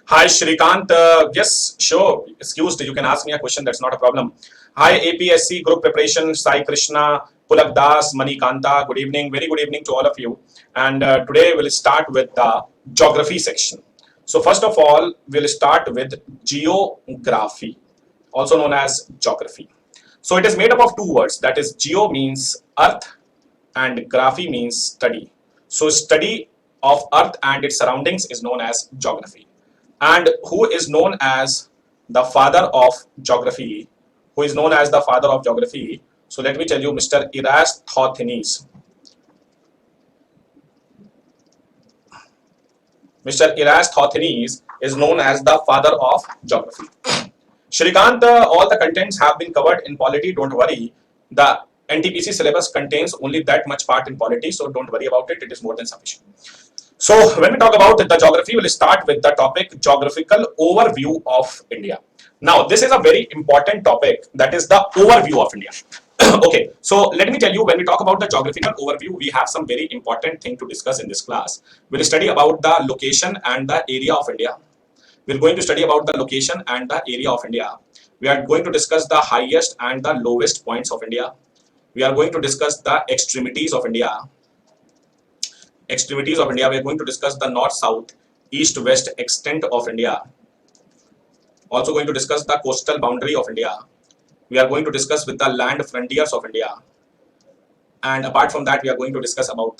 Hi, Shrikant. Yes, sure. Excused. You can ask me a question. That's not a problem. Hi, APSC Group Preparation, Sai Krishna, Pulak Das, Manikanta. Good evening. Very good evening to all of you. And today we'll start with the geography section. So, first of all, we'll start with geography, also known as geography. So, it is made up of two words. That is, geo means earth and graphy means study. So study of earth and its surroundings is known as geography. And who is known as the father of geography? Who is known as the father of geography? So let me tell you, Mr. Eratosthenes. Mr. Eratosthenes is known as the father of geography. Shrikant, all the contents have been covered in polity. Don't worry. The NTPC syllabus contains only that much part in polity, so don't worry about it. It is more than sufficient. So, when we talk about the geography, we'll start with the topic geographical overview of India. Now, this is a very important topic, that is the overview of India. Okay, so let me tell you, when we talk about the geographical overview, we have some very important thing to discuss in this class. We'll study about the location and the area of India. We're going to study about the location and the area of India. We are going to discuss the highest and the lowest points of India. We are going to discuss the extremities of India. Extremities of India. We are going to discuss the north-south, east-west extent of India. Also going to discuss the coastal boundary of India. We are going to discuss with the land frontiers of India. And apart from that, we are going to discuss about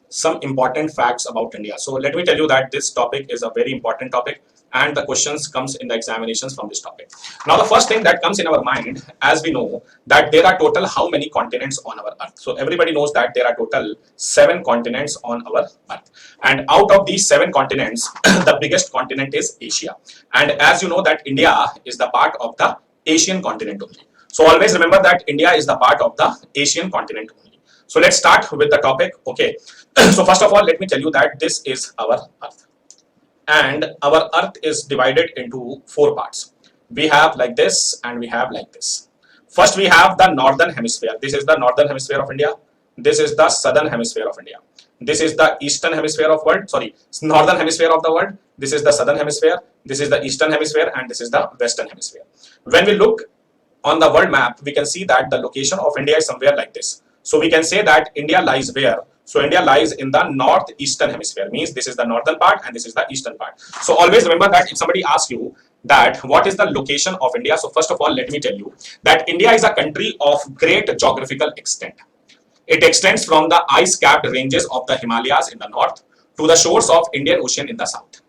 some important facts about India. So let me tell you that this topic is a very important topic, and the questions comes in the examinations from this topic. Now, the first thing that comes in our mind, as we know that there are total how many continents on our earth. So everybody knows that there are total 7 continents on our earth, and out of these 7 continents, the biggest continent is Asia. And as you know that India is the part of the Asian continent only. So always remember that India is the part of the Asian continent only. So let's start with the topic. Okay. So first of all, let me tell you that this is our earth, and our earth is divided into 4 parts. We have like this and we have like this. First we have the northern hemisphere. This is the northern hemisphere of India. This is the southern hemisphere of India. This is the eastern hemisphere of world. Sorry, northern hemisphere of the world. This is the southern hemisphere. This is the eastern hemisphere, and this is the western hemisphere. When we look on the world map, we can see that the location of India is somewhere like this. So we can say that India lies where? So India lies in the northeastern hemisphere, means this is the northern part and this is the eastern part. So always remember that if somebody asks you that what is the location of India, so first of all, let me tell you that India is a country of great geographical extent. It extends from the ice-capped ranges of the Himalayas in the north to the shores of Indian Ocean in the south.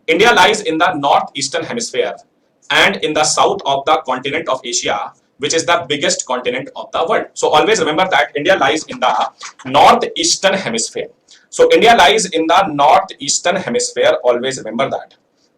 India lies in the northeastern hemisphere and in the south of the continent of Asia, which is the biggest continent of the world. So always remember that India lies in the northeastern hemisphere. So India lies in the northeastern hemisphere. Always remember that.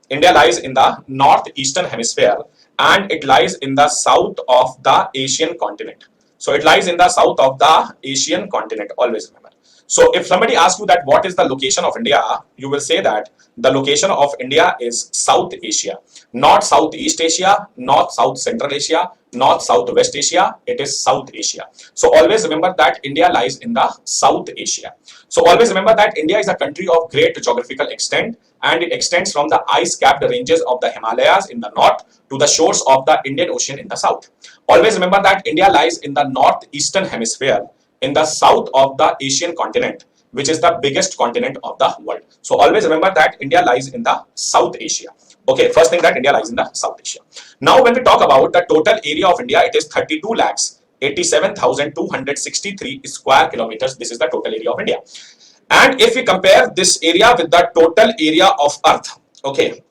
India lies in the northeastern hemisphere and it lies in the south of the Asian continent. So it lies in the south of the Asian continent. Always remember. So if somebody asks you that what is the location of India, you will say that the location of India is South Asia, not Southeast Asia, not South Central Asia, not Southwest Asia, it is South Asia. So always remember that India lies in the South Asia. So always remember that India is a country of great geographical extent and it extends from the ice-capped ranges of the Himalayas in the north to the shores of the Indian Ocean in the south. Always remember that India lies in the northeastern hemisphere in the south of the Asian continent, which is the biggest continent of the world. So always remember that India lies in the South Asia. Okay, first thing that India lies in the South Asia. Now when we talk about the total area of India, it is 32 lakhs 87,263 square kilometers. This is the total area of India. And if we compare this area with the total area of Earth, okay,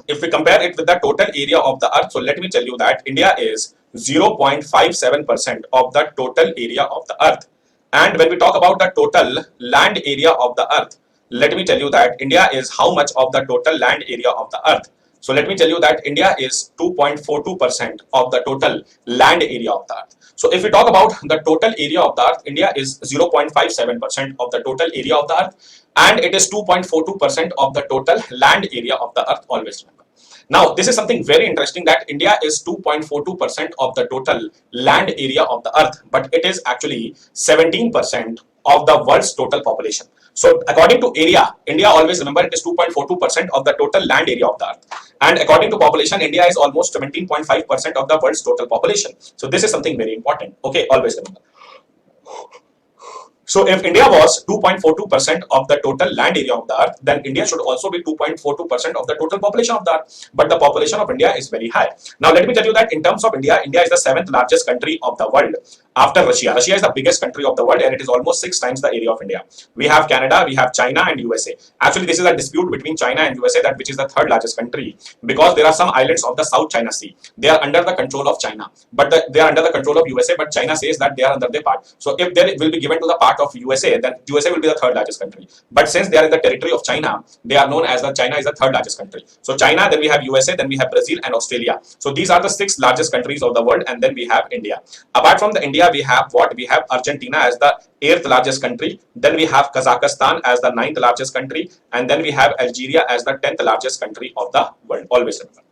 if we compare it with the total area of the Earth, so let me tell you that India is 0.57% of the total area of the Earth. And when we talk about the total land area of the Earth, let me tell you that India is how much of the total land area of the Earth. So let me tell you that India is 2.42% of the total land area of the Earth. So if we talk about the total area of the Earth, India is 0.57% of the total area of the Earth, and it is 2.42% of the total land area of the Earth. Always remember. Now, this is something very interesting that India is 2.42% of the total land area of the Earth, but it is actually 17% of the world's total population. So according to area, India, always remember, it is 2.42% of the total land area of the earth. And according to population, India is almost 17.5% of the world's total population. So this is something very important. Okay, always remember. So if India was 2.42% of the total land area of the earth, then India should also be 2.42% of the total population of the earth. But the population of India is very high. Now let me tell you that in terms of India, India is the 7th largest country of the world after Russia. Russia is the biggest country of the world and it is almost 6 times the area of India. We have Canada, we have China and USA. Actually, this is a dispute between China and USA, that which is the 3rd largest country, because there are some islands of the South China Sea. They are under the control of China, but they are under the control of USA, but China says that they are under their part. So if there will be given to the part of USA, then USA will be the 3rd largest country. But since they are in the territory of China, they are known as China is the 3rd largest country. So China, then we have USA, then we have Brazil and Australia. So these are the 6 largest countries of the world, and then we have India. Apart from the India, we have what? We have Argentina as the 8th largest country. Then we have Kazakhstan as the 9th largest country, and then we have Algeria as the 10th largest country of the world. Always remember.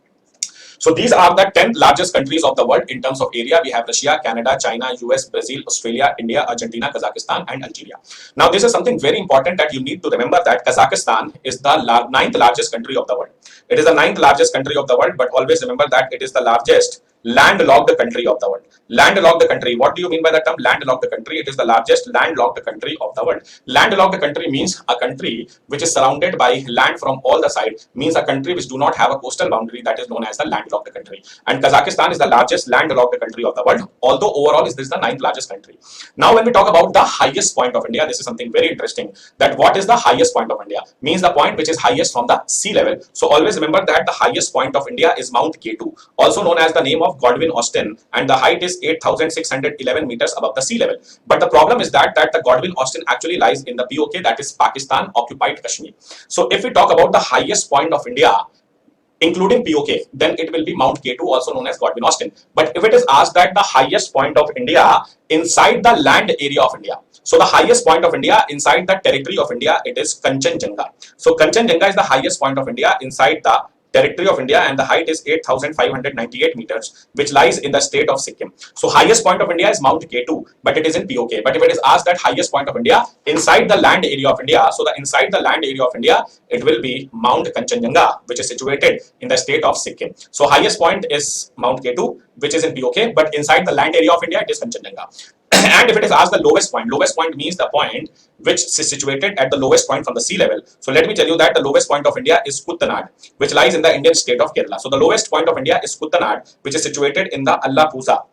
So these are the 10 largest countries of the world in terms of area. We have Russia, Canada, China, US, Brazil, Australia, India, Argentina, Kazakhstan, and Algeria. Now, this is something very important that you need to remember, that Kazakhstan is the 9th largest country of the world. It is the 9th largest country of the world, but always remember that it is the largest landlocked country of the world. Landlocked country. What do you mean by the term landlocked country? It is the largest landlocked country of the world. Landlocked country means a country which is surrounded by land from all the sides, means a country which do not have a coastal boundary, that is known as the landlocked country. And Kazakhstan is the largest landlocked country of the world, although overall is this the 9th largest country. Now when we talk about the highest point of India, this is something very interesting, that what is the highest point of India? Means the point which is highest from the sea level. So always remember that the highest point of India is Mount K2, also known as the name of Godwin Austen, and the height is 8,611 meters above the sea level. But the problem is that the Godwin Austen actually lies in the POK, that is Pakistan occupied Kashmir. So if we talk about the highest point of India, including POK, then it will be Mount K2, also known as Godwin Austen. But if it is asked that the highest point of India inside the land area of India, so the highest point of India inside the territory of India, it is Kanchenjunga. So Kanchenjunga is the highest point of India inside the territory of India, and the height is 8,598 meters, which lies in the state of Sikkim. So highest point of India is Mount K2, but it is in POK. But if it is asked that highest point of India inside the land area of India, so the inside the land area of India, it will be Mount Kanchenjunga, which is situated in the state of Sikkim. So highest point is Mount K2, which is in POK, but inside the land area of India, it is Kanchenjunga. And if it is asked the lowest point means the point which is situated at the lowest point from the sea level. So let me tell you that the lowest point of India is Kuttanad, which lies in the Indian state of Kerala. So the lowest point of India is Kuttanad, which is situated in the Allappuzha,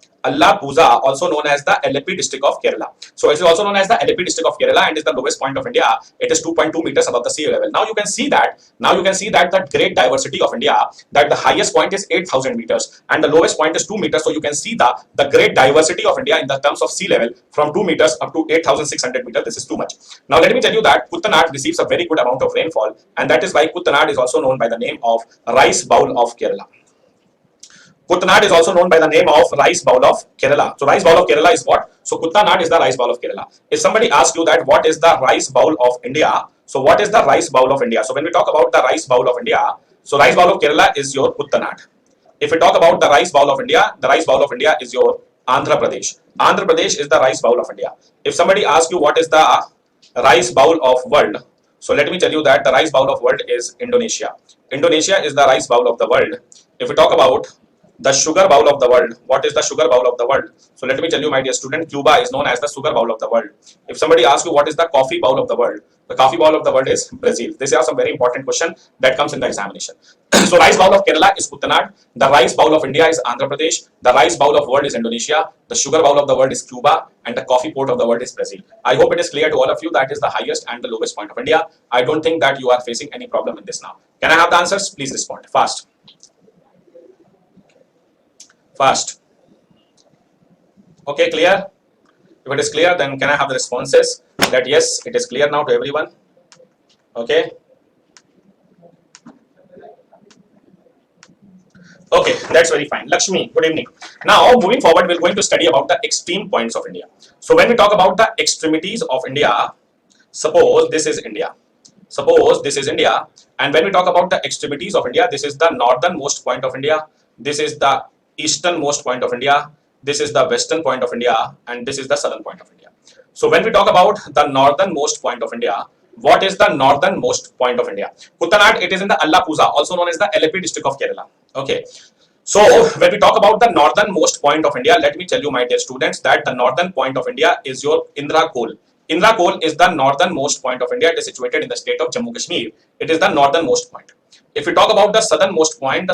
also known as the Alleppey district of Kerala. So it is also known as the Alleppey district of Kerala and is the lowest point of India. It is 2.2 meters above the sea level. Now you can see that the great diversity of India, that the highest point is 8,000 meters and the lowest point is 2 meters. So you can see the great diversity of India in the terms of sea level from 2 meters up to 8,600 meters. This is too much. Now let me tell you that Kuttanad receives a very good amount of rainfall, and that is why Kuttanad is also known by the name of Rice Bowl of Kerala. Kuttanad is also known by the name of Rice Bowl of Kerala. So Rice Bowl of Kerala is what? So Kuttanad is the Rice Bowl of Kerala. If somebody asks you that what is the Rice Bowl of India, so what is the Rice Bowl of India? So when we talk about the Rice Bowl of India, so Rice Bowl of Kerala is your Kuttanad. If we talk about the Rice Bowl of India, the Rice Bowl of India is your Andhra Pradesh. Andhra Pradesh is the Rice Bowl of India. If somebody asks you what is the Rice Bowl of world, so let me tell you that the Rice Bowl of world is Indonesia. Indonesia is the Rice Bowl of the world. If we talk about the sugar bowl of the world, what is the sugar bowl of the world? So let me tell you, my dear student, Cuba is known as the sugar bowl of the world. If somebody asks you what is the coffee bowl of the world, the coffee bowl of the world is Brazil. These are some very important questions that comes in the examination. So rice bowl of Kerala is Kuttanad, the rice bowl of India is Andhra Pradesh, the rice bowl of world is Indonesia, the sugar bowl of the world is Cuba, and the coffee port of the world is Brazil. I hope it is clear to all of you that is the highest and the lowest point of India. I don't think that you are facing any problem in this now. Can I have the answers? Please respond fast. Fast. Okay, clear? If it is clear, then can I have the responses that yes, it is clear now to everyone? Okay. Okay, that's very fine. Lakshmi, good evening. Now, moving forward, we're going to study about the extreme points of India. So, when we talk about the extremities of India, suppose this is India. Suppose this is India. And when we talk about the extremities of India, this is the northernmost point of India. This is the easternmost point of India. This is the western point of India. And this is the southern point of India. So, when we talk about the northernmost point of India, What is the northernmost point of India? Kuttanad, it is in the Allappuzha, also known as the Alleppey district of Kerala. Okay. So when we talk about the northernmost point of India, let me tell you, my dear students, that the northern point of India is your Indra Kol. Indra Kol is the northernmost point of India. It is situated in the state of Jammu Kashmir. It is the northernmost point. If we talk about the southernmost point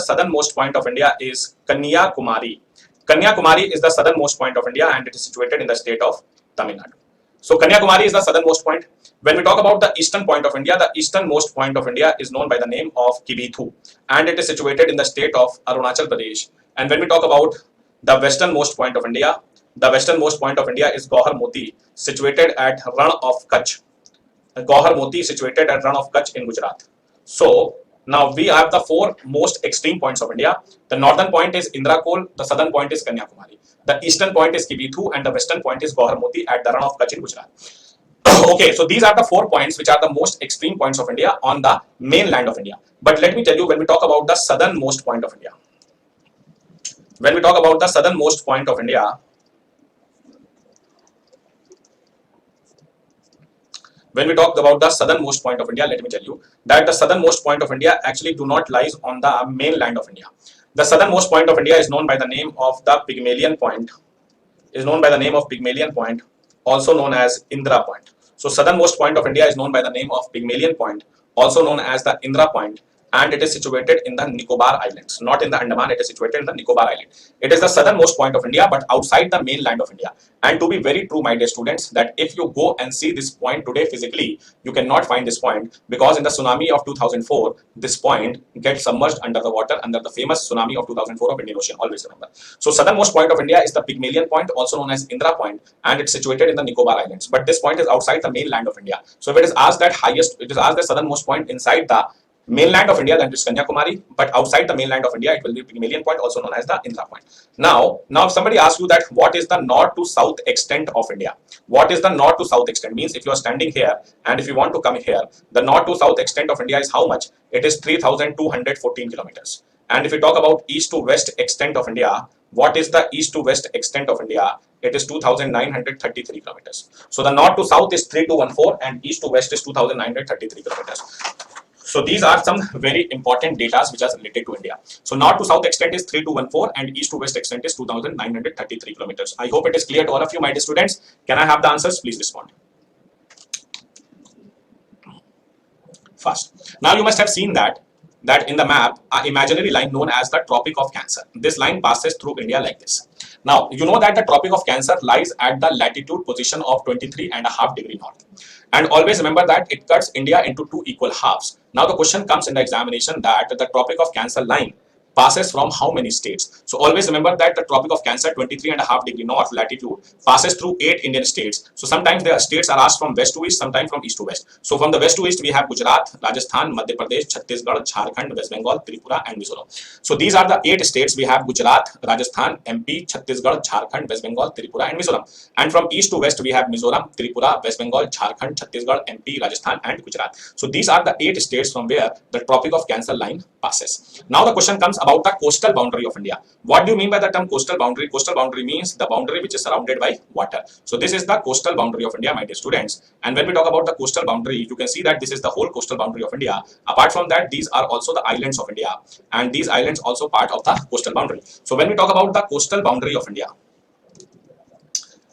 of India is Kanyakumari. Kanyakumari is the southernmost point of India and it is situated in the state of Tamil Nadu. So Kanyakumari is the southernmost point. When we talk about the eastern point of India, the easternmost point of India is known by the name of Kibithu and it is situated in the state of Arunachal Pradesh. And when we talk about the westernmost point of India, the westernmost point of India is Gauhar Moti, situated at Rann of Kutch. Gauhar Moti situated at Rann of Kutch in Gujarat. So now we have the four most extreme points of India. The northern point is Indra Kol, the southern point is Kanyakumari, the eastern point is Kibithu, and the western point is Gauhar Moti at the Rann of Kutch in Gujarat. Okay, so these are the 4 points which are the most extreme points of India on the mainland of India. But let me tell you, when we talk about the southernmost point of India, when we talk about the southernmost point of India, when we talk about the southernmost point of India, let me tell you that the southernmost point of India actually do not lies on the mainland of India. The southernmost point of India is known by the name of the Pygmalion Point, also known as Indra Point. So southernmost point of India is known by the name of Pygmalion Point, also known as the Indra Point, and it is situated in the Nicobar Islands, not in the Andaman. It is situated in the Nicobar Island. It is the southernmost point of India, but outside the mainland of India. And to be very true, my dear students, that if you go and see this point today physically, you cannot find this point because in the tsunami of 2004, this point gets submerged under the water under the famous tsunami of 2004 of Indian Ocean. Always remember. So southernmost point of India is the Pygmalion Point, also known as Indra Point, and it's situated in the Nicobar Islands. But this point is outside the mainland of India. So if it is asked that the southernmost point inside the mainland of India, then it's Kanyakumari, but outside the mainland of India, it will be Pygmalion Point, also known as the Indra Point. Now if somebody asks you that what is the north to south extent of India? What is the north to south extent? Means if you are standing here and if you want to come here, the north to south extent of India is how much? It is 3,214 kilometers. And if we talk about east to west extent of India, what is the east to west extent of India? It is 2,933 kilometers. So the north to south is 3,214 and east to west is 2,933 kilometers. So these are some very important data which are related to India. So north to south extent is 3,214 and east to west extent is 2,933 kilometers. I hope it is clear to all of you, my dear students. Can I have the answers? Please respond fast. Now you must have seen that in the map, an imaginary line known as the Tropic of Cancer. This line passes through India like this. Now, you know that the Tropic of Cancer lies at the latitude position of 23.5 degree north. And always remember that it cuts India into 2 equal halves. Now, the question comes in the examination that the Tropic of Cancer line passes from how many states? So always remember that the Tropic of Cancer, 23.5 degree north latitude, passes through 8 Indian states. So sometimes the states are asked from west to east, sometimes from east to west. So from the west to east, we have Gujarat, Rajasthan, Madhya Pradesh, Chhattisgarh, Jharkhand, West Bengal, Tripura, and Mizoram. So these are the 8 states. We have Gujarat, Rajasthan, MP, Chhattisgarh, Jharkhand, West Bengal, Tripura, and Mizoram. And from east to west, we have Mizoram, Tripura, West Bengal, Jharkhand, Chhattisgarh, MP, Rajasthan, and Gujarat. So these are the 8 states from where the Tropic of Cancer line passes. Now the question comes about the coastal boundary of India. What do you mean by the term coastal boundary? Coastal boundary means the boundary which is surrounded by water. So this is the coastal boundary of India, my dear students. And when we talk about the coastal boundary, you can see that this is the whole coastal boundary of India. Apart from that, these are also the islands of India, and these islands also part of the coastal boundary. So when we talk about the coastal boundary of India,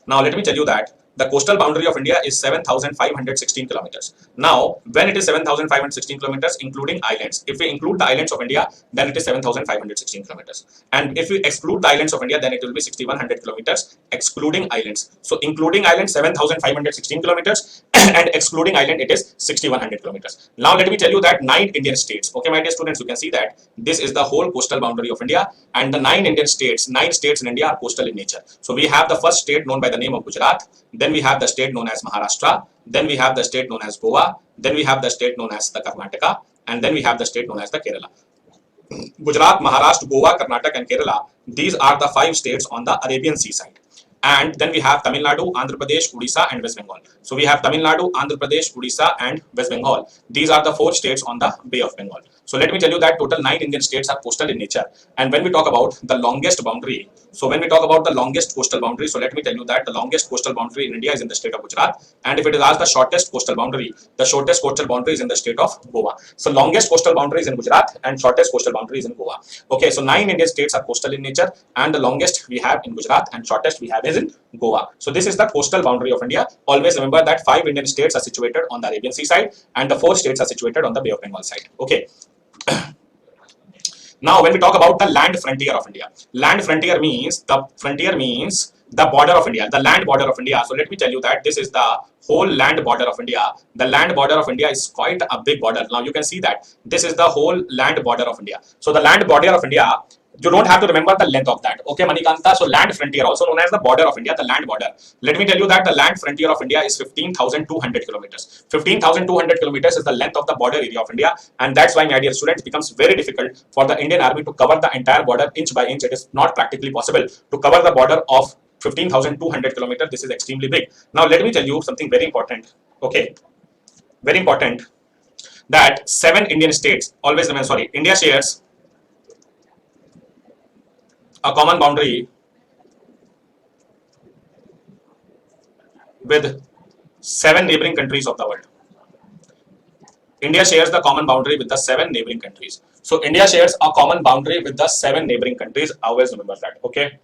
now let me tell you that the coastal boundary of India is 7,516 kilometers. Now, when it is 7,516 kilometers, including islands, if we include the islands of India, then it is 7,516 kilometers. And if we exclude the islands of India, then it will be 6,100 kilometers, excluding islands. So, including islands, 7,516 kilometers, and excluding island, it is 6,100 kilometers. Now, let me tell you that 9 Indian states. Okay, my dear students, you can see that this is the whole coastal boundary of India, and the 9 Indian states, 9 states in India are coastal in nature. So, we have the first state known by the name of Gujarat. Then we have the state known as Maharashtra, then we have the state known as Goa, then we have the state known as the Karnataka, and then we have the state known as the Kerala. Gujarat, Maharashtra, Goa, Karnataka, and Kerala, these are the 5 states on the Arabian seaside. And then we have Tamil Nadu, Andhra Pradesh, Odisha, and West Bengal. So we have Tamil Nadu, Andhra Pradesh, Odisha, and West Bengal. These are the 4 states on the Bay of Bengal. So let me tell you that total 9 Indian states are coastal in nature. And when we talk about the longest boundary, so when we talk about the longest coastal boundary, so let me tell you that the longest coastal boundary in India is in the state of Gujarat. And if it is asked the shortest coastal boundary, the shortest coastal boundary is in the state of Goa. So longest coastal boundary is in Gujarat and shortest coastal boundary is in Goa. Okay, so 9 Indian states are coastal in nature, and the longest we have in Gujarat and shortest we have is in Goa. So this is the coastal boundary of India. Always remember that 5 Indian states are situated on the Arabian Sea side and the 4 states are situated on the Bay of Bengal side. Okay. Now, when we talk about the land frontier of India, land frontier means the border of India, the land border of India. So let me tell you that this is the whole land border of India. The land border of India is quite a big border. Now you can see that this is the whole land border of India. So the land border of India, you don't have to remember the length of that. Okay, Manikanta. So land frontier, also known as the border of India, the land border. Let me tell you that the land frontier of India is 15,200 kilometers. 15,200 kilometers is the length of the border area of India, and that's why, my dear students, it becomes very difficult for the Indian Army to cover the entire border inch by inch. It is not practically possible to cover the border of 15,200 kilometers. This is extremely big. Now, let me tell you something very important. Okay, very important, that 7 Indian states always remain. Sorry, India shares a common boundary with 7 neighboring countries of the world. India shares the common boundary with the 7 neighboring countries. So India shares a common boundary with the 7 neighboring countries. Always remember that. Okay.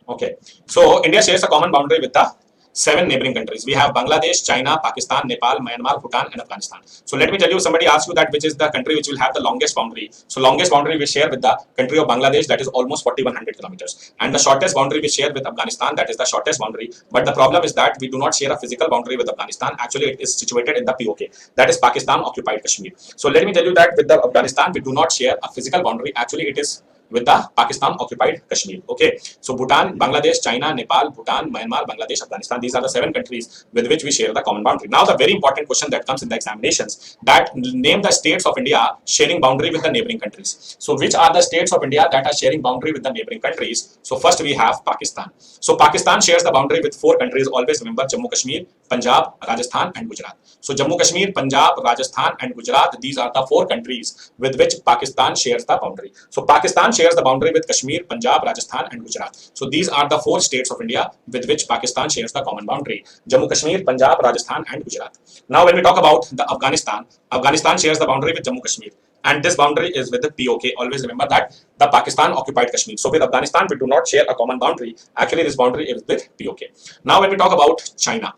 Okay. So India shares a common boundary with the 7 neighboring countries. We have Bangladesh, China, Pakistan, Nepal, Myanmar, Bhutan, and Afghanistan. So let me tell you, somebody asks you that which is the country which will have the longest boundary. So longest boundary we share with the country of Bangladesh, that is almost 4,100 kilometers. And the shortest boundary we share with Afghanistan, that is the shortest boundary. But the problem is that we do not share a physical boundary with Afghanistan. Actually, it is situated in the POK, that is Pakistan occupied Kashmir. So let me tell you that with the Afghanistan, we do not share a physical boundary. Actually, it is with the Pakistan occupied Kashmir. Okay, so Bhutan, Bangladesh, China, Nepal, Bhutan, Myanmar, Bangladesh, Afghanistan. These are the 7 countries with which we share the common boundary. Now, the very important question that comes in the examinations, that name the states of India sharing boundary with the neighboring countries. So which are the states of India that are sharing boundary with the neighboring countries? So first we have Pakistan. So Pakistan shares the boundary with 4 countries. Always remember Jammu Kashmir, Punjab, Rajasthan, and Gujarat. So Jammu Kashmir, Punjab, Rajasthan, and Gujarat. These are the 4 countries with which Pakistan shares the boundary. So Pakistan shares the boundary with Kashmir, Punjab, Rajasthan, and Gujarat. So these are the 4 states of India with which Pakistan shares the common boundary: Jammu Kashmir, Punjab, Rajasthan, and Gujarat. Now, when we talk about the Afghanistan, Afghanistan shares the boundary with Jammu Kashmir, and this boundary is with the POK. Always remember that the Pakistan occupied Kashmir. So with Afghanistan, we do not share a common boundary. Actually, this boundary is with POK. Now, when we talk about China,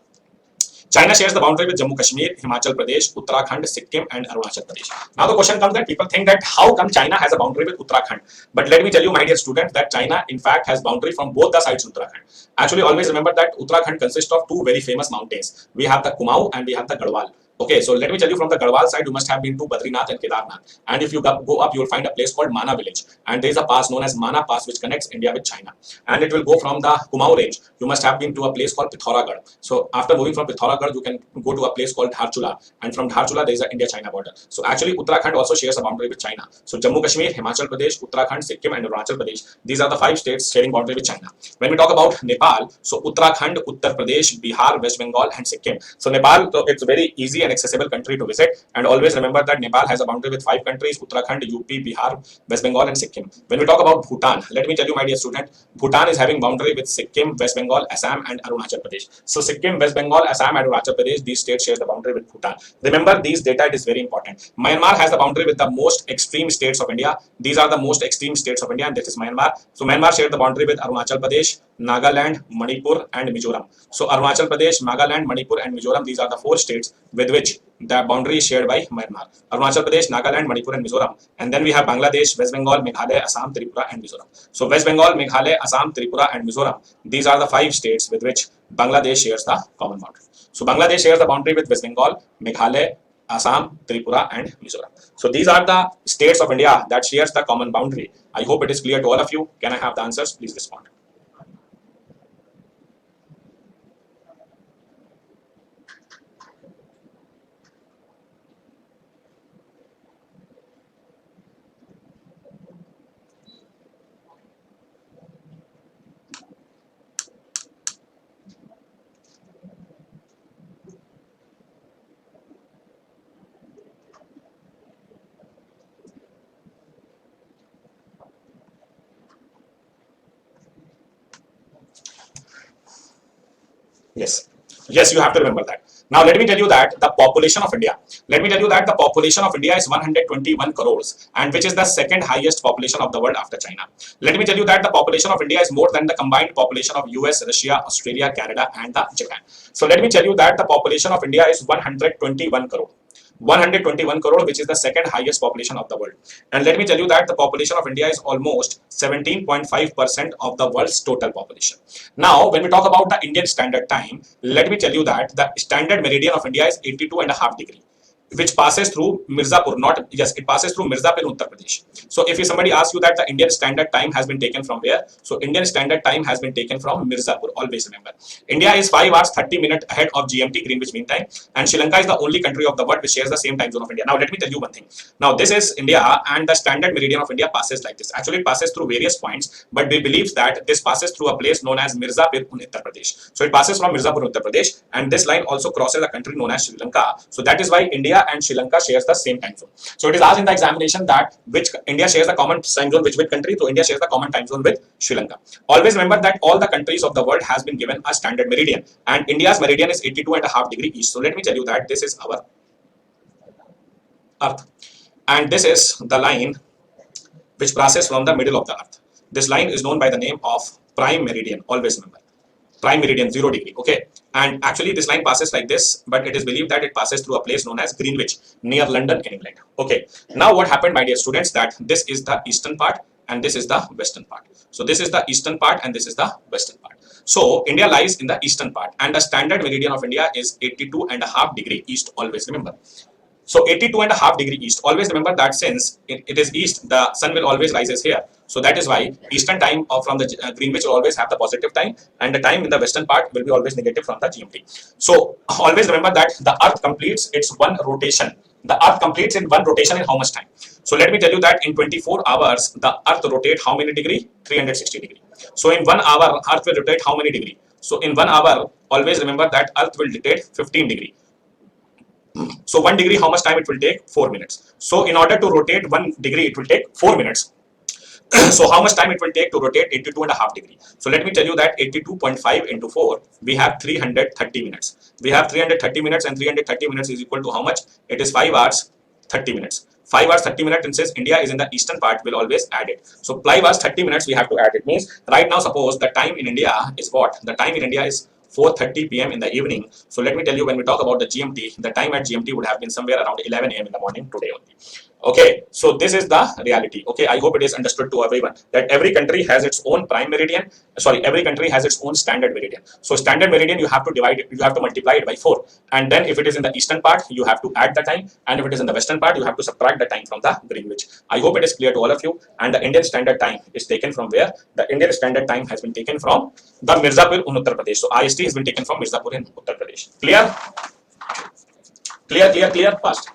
China shares the boundary with Jammu Kashmir, Himachal Pradesh, Uttarakhand, Sikkim, and Arunachal Pradesh. Now the question comes that people think that how come China has a boundary with Uttarakhand? But let me tell you, my dear student, that China in fact has boundary from both the sides of Uttarakhand. Actually, always remember that Uttarakhand consists of 2 very famous mountains. We have the Kumaon and we have the Garhwal. Okay, so let me tell you, from the Garhwal side, you must have been to Badrinath and Kedarnath. And if you go up, you will find a place called Mana village. And there is a pass known as Mana Pass which connects India with China. And it will go from the Kumaon range. You must have been to a place called Pithoragarh. So after moving from Pithoragarh, you can go to a place called Dharchula. And from Dharchula, there is an India-China border. So actually, Uttarakhand also shares a boundary with China. So Jammu Kashmir, Himachal Pradesh, Uttarakhand, Sikkim, and Arunachal Pradesh. These are the 5 states sharing boundary with China. When we talk about Nepal, so Uttarakhand, Uttar Pradesh, Bihar, West Bengal, and Sikkim. So Nepal, so it's a very easy and accessible country to visit. And always remember that Nepal has a boundary with 5 countries: Uttarakhand, UP, Bihar, West Bengal, and Sikkim. When we talk about Bhutan, let me tell you, my dear student, Bhutan is having boundary with Sikkim, West Bengal, Assam, and Arunachal Pradesh. So Sikkim, West Bengal, Assam, and Arunachal Pradesh, these states share the boundary with Bhutan. Remember, these data, it is very important. Myanmar has the boundary with the most extreme states of India. These are the most extreme states of India, and this is Myanmar. So Myanmar shared the boundary with Arunachal Pradesh, Nagaland, Manipur, and Mizoram. So Arunachal Pradesh, Nagaland, Manipur, and Mizoram, these are the 4 states with which the boundary is shared by Myanmar. Arunachal Pradesh, Nagaland, Manipur, and Mizoram. And then we have Bangladesh, West Bengal, Meghalaya, Assam, Tripura, and Mizoram. So West Bengal, Meghalaya, Assam, Tripura, and Mizoram, these are the 5 states with which Bangladesh shares the common boundary. So Bangladesh shares the boundary with West Bengal, Meghalaya, Assam, Tripura, and Mizoram. So these are the states of India that shares the common boundary. I hope it is clear to all of you. Can I have the answers? Please respond. Yes. Yes, you have to remember that. Now, let me tell you that the population of India. Let me tell you that the population of India is 121 crores, and which is the second highest population of the world after China. Let me tell you that the population of India is more than the combined population of US, Russia, Australia, Canada, and the Japan. So let me tell you that the population of India is 121 crore. 121 crore, which is the second highest population of the world. And let me tell you that the population of India is almost 17.5% of the world's total population. Now, when we talk about the Indian Standard Time, let me tell you that the standard meridian of India is 82.5 degrees, which passes through Mirzapur, not, yes, it passes through Mirzapur in Uttar Pradesh. So if somebody asks you that the Indian Standard Time has been taken from where, so Indian Standard Time has been taken from Mirzapur. Always remember, India is 5 hours 30 minutes ahead of GMT, Greenwich Mean Time, and Sri Lanka is the only country of the world which shares the same time zone of India. Now let me tell you one thing. Now this is India, and the standard meridian of India passes like this. Actually, it passes through various points, but we believe that this passes through a place known as Mirzapur in Uttar Pradesh. So it passes from Mirzapur, Uttar Pradesh, and this line also crosses a country known as Sri Lanka. So that is why India and Sri Lanka shares the same time zone. So it is asked in the examination that which India shares the common time zone with which country. So India shares the common time zone with Sri Lanka. Always remember that all the countries of the world has been given a standard meridian, and India's meridian is 82.5 degrees east. So let me tell you that this is our Earth, and this is the line which passes from the middle of the Earth. This line is known by the name of prime meridian. Always remember, prime meridian 0 degree. Okay, and actually this line passes like this, but it is believed that it passes through a place known as Greenwich near London in England. Okay, now what happened, my dear students, that this is the eastern part and this is the western part. So this is the eastern part and this is the western part. So India lies in the eastern part, and the standard meridian of India is 82.5 degrees east. Always remember. So 82.5 degrees east. Always remember that since it is east, the sun will always rises here. So that is why eastern time from the Greenwich will always have the positive time, and the time in the western part will be always negative from the GMT. So always remember that the Earth completes its one rotation. The Earth completes in one rotation in how much time? So let me tell you that in 24 hours, the Earth rotate how many degree? 360 degrees. So in 1 hour, Earth will rotate how many degree? So in 1 hour, always remember that Earth will rotate 15 degrees. So 1 degree, how much time it will take? 4 minutes. So in order to rotate 1 degree, it will take 4 minutes. So how much time it will take to rotate 82.5 degrees? So let me tell you that 82.5 into 4, we have 330 minutes. We have 330 minutes, and 330 minutes is equal to how much? It is 5 hours 30 minutes. 5 hours 30 minutes, and says India is in the eastern part, will always add it. So 5 hours 30 minutes we have to add it. Means right now, suppose the time in India is what? The time in India is 4:30 p.m. in the evening. So let me tell you, when we talk about the GMT, the time at GMT would have been somewhere around 11 a.m. in the morning today only. Okay, so this is the reality. Okay, I hope it is understood to everyone that every country has its own prime meridian. Sorry, every country has its own standard meridian. So standard meridian, you have to divide it, you have to multiply it by 4, and then if it is in the eastern part, you have to add the time, and if it is in the western part, you have to subtract the time from the Greenwich. I hope it is clear to all of you. And the Indian Standard Time is taken from where? The Indian Standard Time has been taken from the Mirzapur in Uttar Pradesh. So IST has been taken from Mirzapur in Uttar Pradesh. Clear? Clear, clear, clear, fast.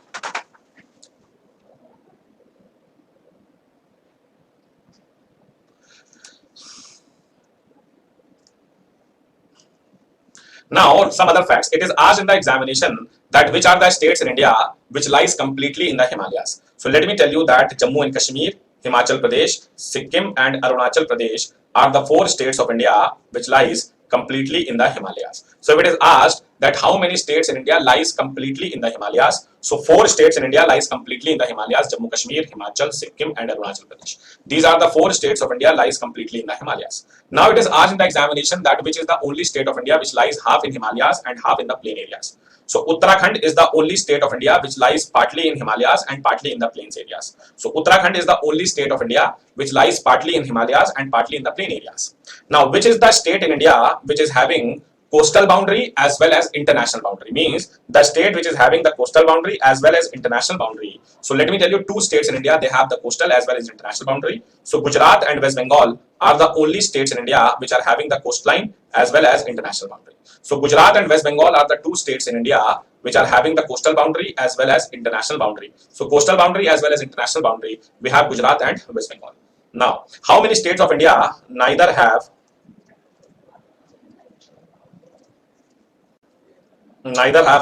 Now, some other facts. It is asked in the examination that which are the states in India which lies completely in the Himalayas. So let me tell you that Jammu and Kashmir, Himachal Pradesh, Sikkim, and Arunachal Pradesh are the 4 states of India which lies completely in the Himalayas. So if it is asked that how many states in India lies completely in the Himalayas, so 4 states in India lies completely in the Himalayas: Jammu Kashmir, Himachal, Sikkim, and Arunachal Pradesh. These are the 4 states of India lies completely in the Himalayas. Now it is asked in the examination that which is the only state of India which lies half in Himalayas and half in the plain areas. So Uttarakhand is the only state of India which lies partly in Himalayas and partly in the plains areas. So Uttarakhand is the only state of India which lies partly in Himalayas and partly in the plain areas. Now, which is the state in India which is having coastal boundary as well as international boundary? Means the state which is having the coastal boundary as well as international boundary. So let me tell you, 2 states in India, they have the coastal as well as international boundary. So Gujarat and West Bengal are the only states in India which are having the coastline as well as international boundary. So Gujarat and West Bengal are the 2 states in India which are having the coastal boundary as well as international boundary. So coastal boundary as well as international boundary, we have Gujarat and West Bengal. Now, how many states of India neither have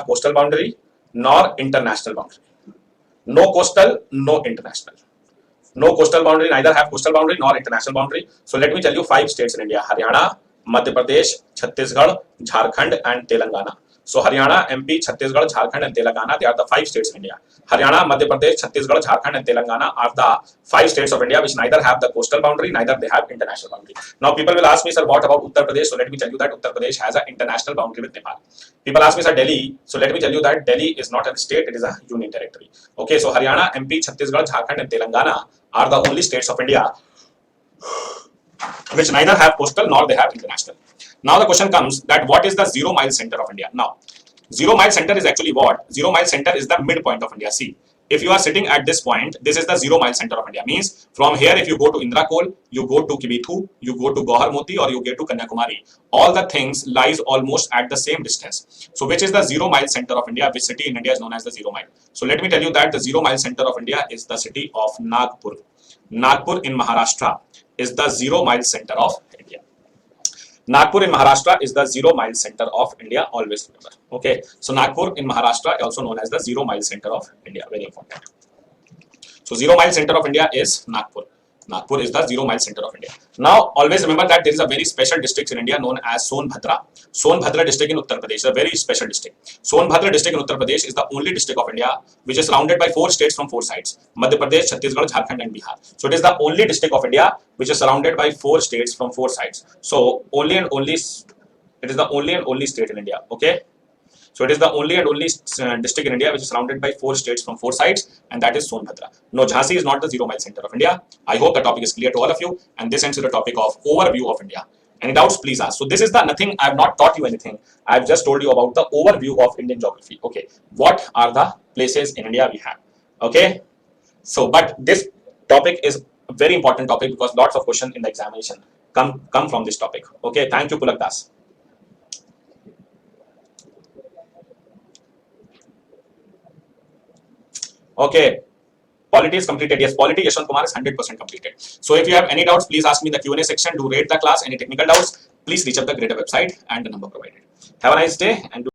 coastal boundary nor international boundary? No coastal, no international. No coastal boundary, neither have coastal boundary nor international boundary. So let me tell you 5 states in India: Haryana, Madhya Pradesh, Chhattisgarh, Jharkhand and Telangana. So Haryana, MP, Chhattisgarh, Jharkhand and Telangana, they are the 5 states of India. Haryana, Madhya Pradesh, Chhattisgarh, Jharkhand and Telangana are the 5 states of India which neither have the coastal boundary, neither they have international boundary. Now people will ask me, sir, what about Uttar Pradesh? So let me tell you that Uttar Pradesh has an international boundary with Nepal. People ask me, sir, Delhi. So let me tell you that Delhi is not a state, it is a union territory. Okay, so Haryana, MP, Chhattisgarh, Jharkhand and Telangana are the only states of India which neither have coastal nor they have international. Now the question comes that what is the 0 mile center of India? Now 0 mile center is actually what? 0 mile center is the midpoint of India. See, if you are sitting at this point, this is the 0 mile center of India. Means from here, if you go to Indrakol, you go to Kibithu, you go to Goharmoti, or you get to Kanyakumari, all the things lies almost at the same distance. So which is the 0 mile center of India? Which city in India is known as the 0 mile? So let me tell you that the 0 mile center of India is the city of Nagpur. Nagpur in Maharashtra is the 0 mile center of India. Nagpur in Maharashtra is the 0 mile center of India. Always remember. Okay. So Nagpur in Maharashtra, also known as the 0 mile center of India. Very important. So 0 mile center of India is Nagpur. Nagpur is the 0 mile center of India. Now always remember that there is a very special district in India known as Sonbhadra. Sonbhadra district in Uttar Pradesh is a very special district. Sonbhadra district in Uttar Pradesh is the only district of India which is surrounded by 4 states from 4 sides: Madhya Pradesh, Chhattisgarh, Jharkhand and Bihar. So it is the only district of India which is surrounded by 4 states from 4 sides. So it is the only and only state in India. Okay. So it is the only and only district in India which is surrounded by 4 states from 4 sides, and that is Sonbhadra. No, Jhansi is not the 0 mile center of India. I hope the topic is clear to all of you, and this ends with the topic of overview of India. Any doubts, please ask. So this is the nothing. I have not taught you anything. I have just told you about the overview of Indian geography. Okay, what are the places in India we have? Okay, so but this topic is a very important topic because lots of questions in the examination come from this topic. Okay, thank you, Pulak Das. Okay, polity is completed. Yes, polity Yashwant Kumar is 100% completed. So if you have any doubts, please ask me in the Q&A section. Do rate the class. Any technical doubts, please reach up the Greater website and the number provided. Have a nice day and